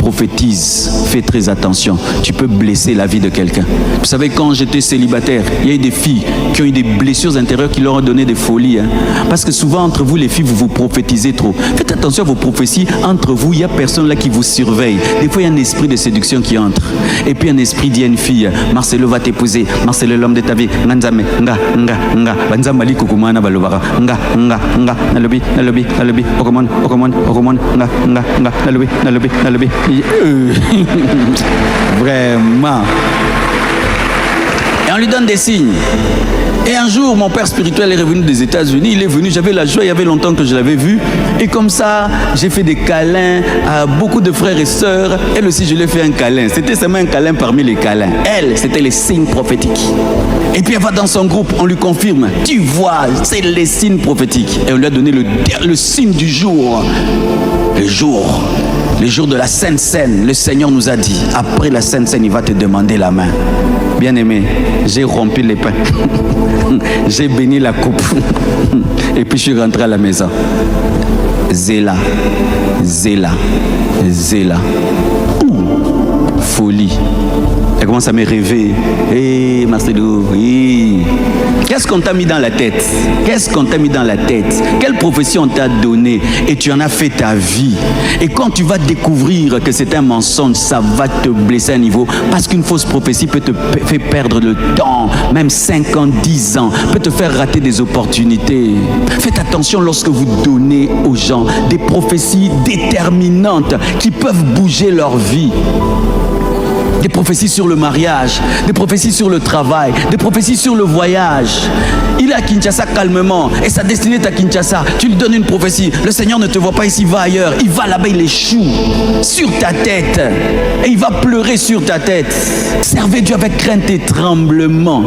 prophétises, fais très attention. Tu peux blesser la vie de quelqu'un. Vous savez, quand j'étais célibataire, il y a eu des filles qui ont eu des blessures intérieures qui leur ont donné des folies. Parce que souvent, entre vous, les filles, vous vous prophétisez trop. Faites attention à vos prophéties. Entre vous, il n'y a personne là qui vous surveille. Des fois, il y a un esprit de séduction qui entre. Et puis, un esprit dit à une fille, Marcelo va t'épouser. Marcelo, l'homme de ta vie. Nganzame, nga. Banzamali kukumana balobara. Nga. Nalobi. Okomon. Nga. Nalobi. Vraiment. Et on lui donne des signes. Et un jour, mon père spirituel est revenu des États-Unis. Il est venu, j'avais la joie, il y avait longtemps que je l'avais vu. Et comme ça, j'ai fait des câlins à beaucoup de frères et sœurs. Elle aussi, je lui ai fait un câlin. C'était seulement un câlin parmi les câlins. Elle, c'était les signes prophétiques. Et puis elle va dans son groupe, on lui confirme. Tu vois, c'est les signes prophétiques. Et on lui a donné le signe du jour. Le jour de la Sainte Seine, le Seigneur nous a dit, après la Sainte Seine, il va te demander la main. Bien-aimé, j'ai rompu les pains. J'ai béni la coupe. Et puis je suis rentré à la maison. Zéla. Folie. Elle commence à me rêver. Hé, Marcelo, oui. Qu'est-ce qu'on t'a mis dans la tête? Quelle profession on t'a donné? Et tu en as fait ta vie. Et quand tu vas découvrir que c'est un mensonge, ça va te blesser à un niveau. Parce qu'une fausse prophétie peut te faire perdre le temps. Même 5 ans, 10 ans. Peut te faire rater des opportunités. Faites attention lorsque vous donnez aux gens des prophéties déterminantes qui peuvent bouger leur vie. Des prophéties sur le mariage, des prophéties sur le travail, des prophéties sur le voyage. Il est à Kinshasa calmement et sa destinée est à Kinshasa. Tu lui donnes une prophétie. Le Seigneur ne te voit pas ici, va ailleurs. Il va là-bas, il échoue sur ta tête et il va pleurer sur ta tête. Servez Dieu avec crainte et tremblement.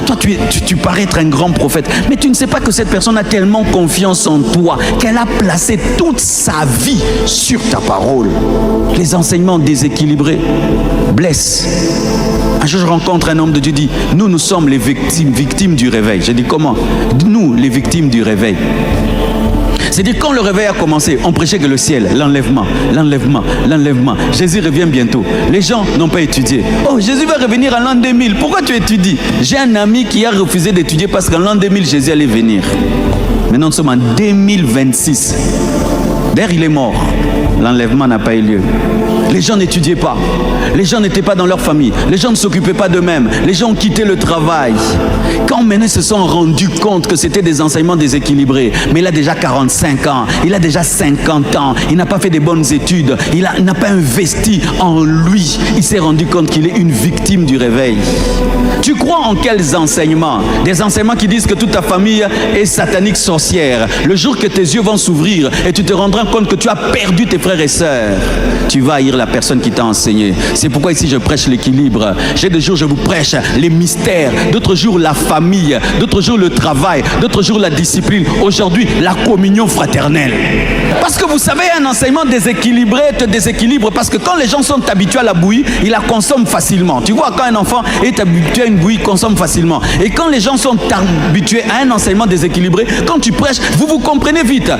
Toi, tu parais être un grand prophète, mais tu ne sais pas que cette personne a tellement confiance en toi qu'elle a placé toute sa vie sur ta parole. Les enseignements déséquilibrés blessent. Un jour, je rencontre un homme de Dieu, dit, nous sommes les victimes du réveil. J'ai dit, comment? Nous, les victimes du réveil. C'est-à-dire, quand le réveil a commencé, on prêchait que le ciel, l'enlèvement. Jésus revient bientôt. Les gens n'ont pas étudié. Oh, Jésus va revenir en l'an 2000. Pourquoi tu étudies? J'ai un ami qui a refusé d'étudier parce qu'en l'an 2000, Jésus allait venir. Maintenant, nous sommes en 2026. D'ailleurs, il est mort. L'enlèvement n'a pas eu lieu. Les gens n'étudiaient pas. Les gens n'étaient pas dans leur famille. Les gens ne s'occupaient pas d'eux-mêmes. Les gens ont quitté le travail. Quand maintenant ils se sont rendus compte que c'était des enseignements déséquilibrés, mais il a déjà 45 ans, il a déjà 50 ans, il n'a pas fait des bonnes études, il n'a pas investi en lui. Il s'est rendu compte qu'il est une victime du réveil. Tu crois en quels enseignements? Des enseignements qui disent que toute ta famille est satanique sorcière. Le jour que tes yeux vont s'ouvrir et tu te rendras compte que tu as perdu tes frères et sœurs, tu vas haïr la personne qui t'a enseigné. C'est pourquoi ici je prêche l'équilibre. J'ai des jours je vous prêche les mystères, d'autres jours la famille, d'autres jours le travail, d'autres jours la discipline. Aujourd'hui la communion fraternelle. Parce que vous savez, un enseignement déséquilibré te déséquilibre parce que quand les gens sont habitués à la bouillie, ils la consomment facilement. Tu vois, quand un enfant est habitué à une bouillie, il consomme facilement. Et quand les gens sont habitués à un enseignement déséquilibré, quand tu prêches, vous comprenez vite.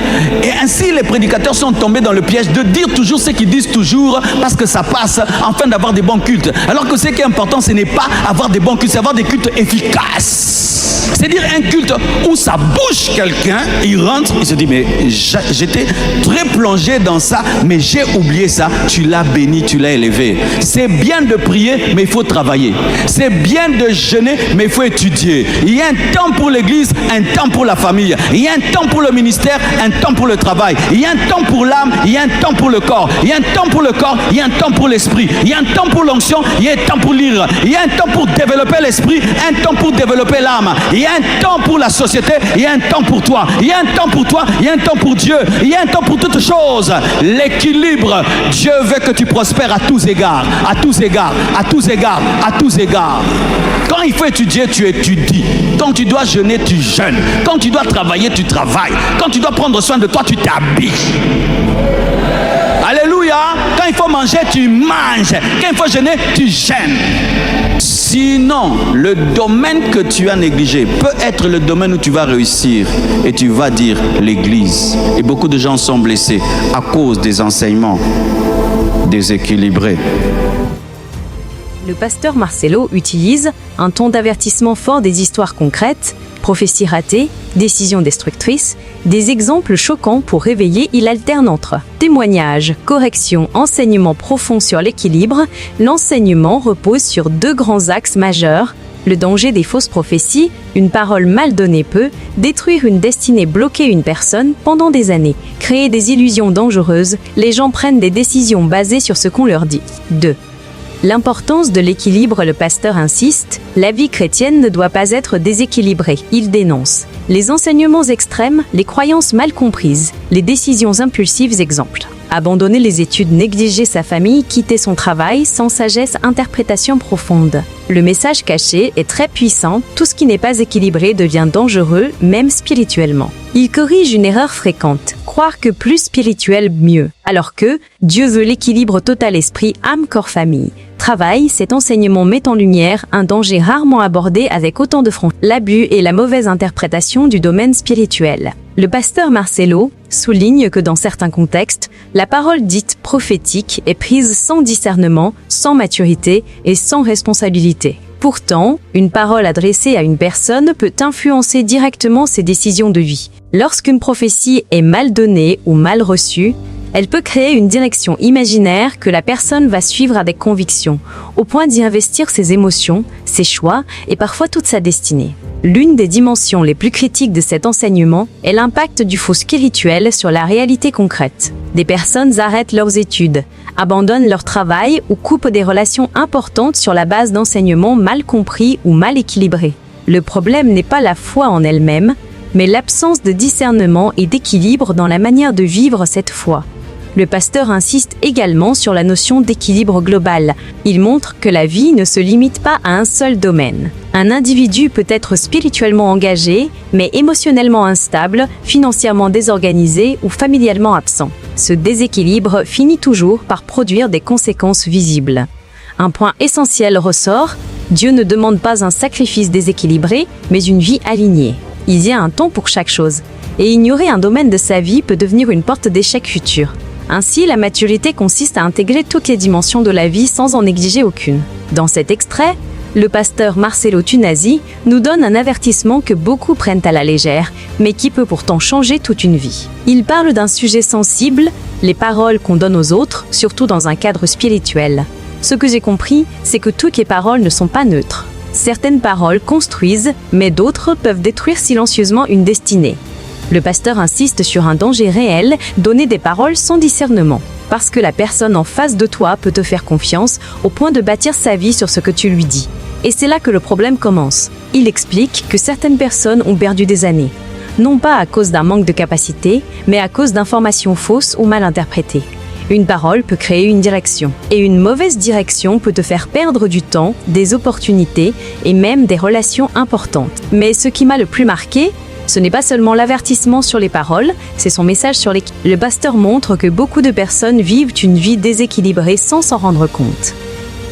Et ainsi les prédicateurs sont tombés dans le piège de dire toujours ce qu'ils disent toujours parce que ça passe afin d'avoir des bons cultes. Alors que ce qui est important, ce n'est pas avoir des bons cultes, c'est avoir des cultes efficaces. C'est-à-dire un culte où ça bouge quelqu'un, il rentre, il se dit mais j'étais très plongé dans ça, mais j'ai oublié ça. Tu l'as béni, tu l'as élevé. C'est bien de prier, mais il faut travailler. C'est bien de jeûner, mais il faut étudier. Il y a un temps pour l'église, un temps pour la famille. Il y a un temps pour le ministère, un temps pour le travail. Il y a un temps pour l'âme, il y a un temps pour le corps. Il y a un temps pour le corps, il y a un temps pour l'esprit. Il y a un temps pour l'onction, il y a un temps pour lire. Il y a un temps pour développer l'esprit, un temps pour développer l'âme. Il y a un temps pour la société, il y a un temps pour toi. Il y a un temps pour toi, il y a un temps pour Dieu. Il y a un temps pour toutes choses. L'équilibre, Dieu veut que tu prospères à tous égards. À tous égards, à tous égards, à tous égards. Quand il faut étudier, tu étudies. Quand tu dois jeûner, tu jeûnes. Quand tu dois travailler, tu travailles. Quand tu dois prendre soin de toi, tu t'habilles. Alléluia. Quand il faut manger, tu manges. Quand il faut jeûner, tu jeûnes. Si Sinon, le domaine que tu as négligé peut être le domaine où tu vas réussir et tu vas dire l'Église. Et beaucoup de gens sont blessés à cause des enseignements déséquilibrés. Le pasteur Marcelo utilise un ton d'avertissement fort des histoires concrètes, prophéties ratées, décisions destructrices, des exemples choquants pour réveiller. Il alterne entre témoignages, corrections, enseignements profonds sur l'équilibre. L'enseignement repose sur deux grands axes majeurs. Le danger des fausses prophéties, une parole mal donnée peut détruire une destinée, bloquer une personne pendant des années, créer des illusions dangereuses. Les gens prennent des décisions basées sur ce qu'on leur dit. 2. L'importance de l'équilibre. Le pasteur insiste, la vie chrétienne ne doit pas être déséquilibrée. Il dénonce les enseignements extrêmes, les croyances mal comprises, les décisions impulsives. Exemple: abandonner les études, négliger sa famille, quitter son travail sans sagesse, interprétation profonde. Le message caché est très puissant, tout ce qui n'est pas équilibré devient dangereux, même spirituellement. Il corrige une erreur fréquente, croire que plus spirituel mieux, alors que Dieu veut l'équilibre total esprit, âme, corps, famille. Travail, cet enseignement met en lumière un danger rarement abordé avec autant de franchise: l'abus et la mauvaise interprétation du domaine spirituel. Le pasteur Marcelo souligne que dans certains contextes, la parole dite prophétique est prise sans discernement, sans maturité et sans responsabilité. Pourtant, une parole adressée à une personne peut influencer directement ses décisions de vie. Lorsqu'une prophétie est mal donnée ou mal reçue, elle peut créer une direction imaginaire que la personne va suivre avec conviction, au point d'y investir ses émotions, ses choix et parfois toute sa destinée. L'une des dimensions les plus critiques de cet enseignement est l'impact du faux spirituel sur la réalité concrète. Des personnes arrêtent leurs études, abandonnent leur travail ou coupent des relations importantes sur la base d'enseignements mal compris ou mal équilibrés. Le problème n'est pas la foi en elle-même, mais l'absence de discernement et d'équilibre dans la manière de vivre cette foi. Le pasteur insiste également sur la notion d'équilibre global. Il montre que la vie ne se limite pas à un seul domaine. Un individu peut être spirituellement engagé, mais émotionnellement instable, financièrement désorganisé ou familialement absent. Ce déséquilibre finit toujours par produire des conséquences visibles. Un point essentiel ressort: Dieu ne demande pas un sacrifice déséquilibré, mais une vie alignée. Il y a un temps pour chaque chose, et ignorer un domaine de sa vie peut devenir une porte d'échec futur. Ainsi, la maturité consiste à intégrer toutes les dimensions de la vie sans en négliger aucune. Dans cet extrait, le pasteur Marcelo Tunasi nous donne un avertissement que beaucoup prennent à la légère, mais qui peut pourtant changer toute une vie. Il parle d'un sujet sensible, les paroles qu'on donne aux autres, surtout dans un cadre spirituel. Ce que j'ai compris, c'est que toutes les paroles ne sont pas neutres. Certaines paroles construisent, mais d'autres peuvent détruire silencieusement une destinée. Le pasteur insiste sur un danger réel, donner des paroles sans discernement. Parce que la personne en face de toi peut te faire confiance au point de bâtir sa vie sur ce que tu lui dis. Et c'est là que le problème commence. Il explique que certaines personnes ont perdu des années. Non pas à cause d'un manque de capacité, mais à cause d'informations fausses ou mal interprétées. Une parole peut créer une direction. Et une mauvaise direction peut te faire perdre du temps, des opportunités et même des relations importantes. Mais ce qui m'a le plus marqué, ce n'est pas seulement l'avertissement sur les paroles, c'est son message sur les... Le pasteur montre que beaucoup de personnes vivent une vie déséquilibrée sans s'en rendre compte.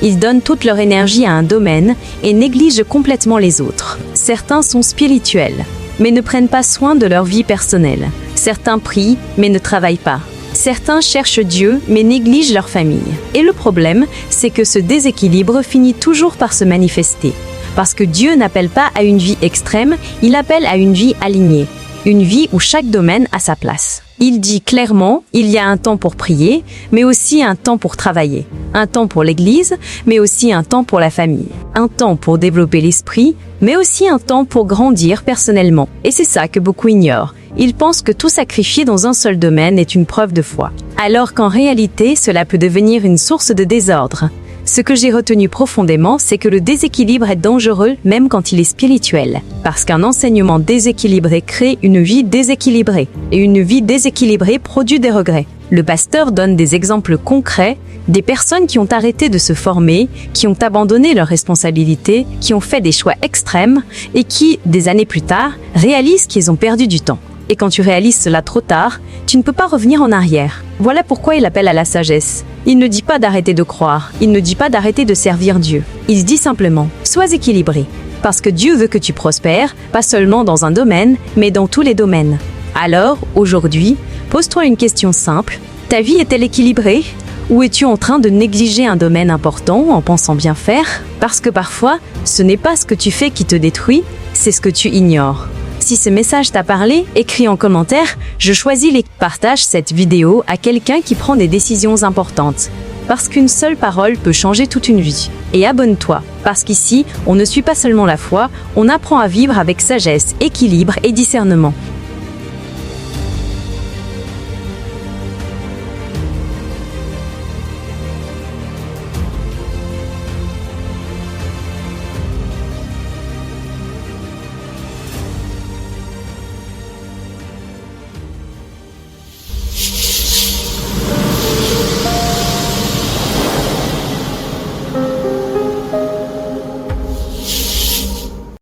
Ils donnent toute leur énergie à un domaine et négligent complètement les autres. Certains sont spirituels, mais ne prennent pas soin de leur vie personnelle. Certains prient, mais ne travaillent pas. Certains cherchent Dieu, mais négligent leur famille. Et le problème, c'est que ce déséquilibre finit toujours par se manifester. Parce que Dieu n'appelle pas à une vie extrême, il appelle à une vie alignée. Une vie où chaque domaine a sa place. Il dit clairement, il y a un temps pour prier, mais aussi un temps pour travailler. Un temps pour l'Église, mais aussi un temps pour la famille. Un temps pour développer l'esprit, mais aussi un temps pour grandir personnellement. Et c'est ça que beaucoup ignorent. Ils pensent que tout sacrifier dans un seul domaine est une preuve de foi. Alors qu'en réalité, cela peut devenir une source de désordre. Ce que j'ai retenu profondément, c'est que le déséquilibre est dangereux même quand il est spirituel. Parce qu'un enseignement déséquilibré crée une vie déséquilibrée. Et une vie déséquilibrée produit des regrets. Le pasteur donne des exemples concrets, des personnes qui ont arrêté de se former, qui ont abandonné leurs responsabilités, qui ont fait des choix extrêmes et qui, des années plus tard, réalisent qu'ils ont perdu du temps. Et quand tu réalises cela trop tard, tu ne peux pas revenir en arrière. Voilà pourquoi il appelle à la sagesse. Il ne dit pas d'arrêter de croire, il ne dit pas d'arrêter de servir Dieu. Il dit simplement, sois équilibré. Parce que Dieu veut que tu prospères, pas seulement dans un domaine, mais dans tous les domaines. Alors, aujourd'hui, pose-toi une question simple. Ta vie est-elle équilibrée? Ou es-tu en train de négliger un domaine important en pensant bien faire? Parce que parfois, ce n'est pas ce que tu fais qui te détruit, c'est ce que tu ignores. Si ce message t'a parlé, écris en commentaire « Je choisis les…» Partage cette vidéo à quelqu'un qui prend des décisions importantes. Parce qu'une seule parole peut changer toute une vie. Et abonne-toi, parce qu'ici, on ne suit pas seulement la foi, on apprend à vivre avec sagesse, équilibre et discernement.